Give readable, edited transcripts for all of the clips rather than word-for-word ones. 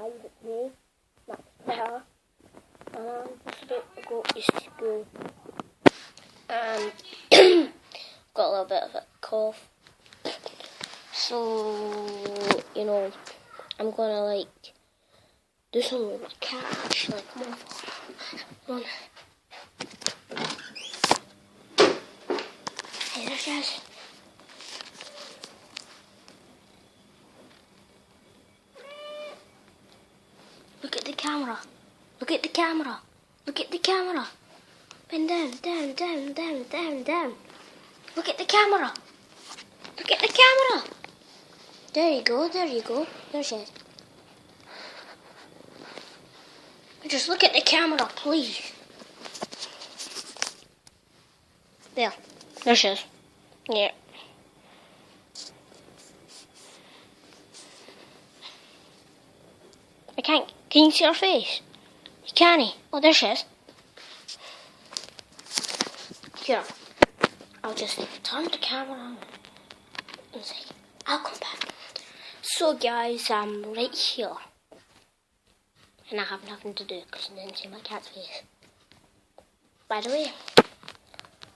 guys, it's me, Max Bear, and I'm just about to go to school, and got a little bit of a cough, so, you know, I'm gonna, do something with my cat, actually. Come on. Hey, there she is. Look at the camera. Look at the camera. Look at the camera. Bend down, down, down, down, down, down. Look at the camera. Look at the camera. There you go, there you go. There she is. Just look at the camera, please. There. There she is. Yeah. I can't. Can you see her face? You can't. Oh, there she is. Here. I'll just turn the camera on and say, I'll come back. So, guys, I'm right here. And I have nothing to do because you didn't see my cat's face. By the way, I'm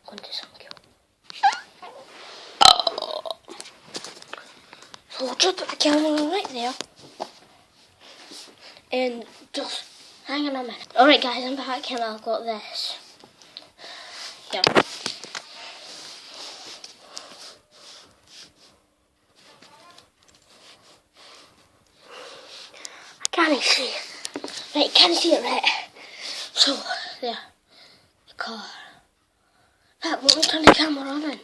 going to do something cool. So I'll just put the camera on right there. And just hang on a minute. Alright guys, I'm back and I've got this. Here. I can't see it. Right, can't see it right. So, there. The car. That won't turn the camera on.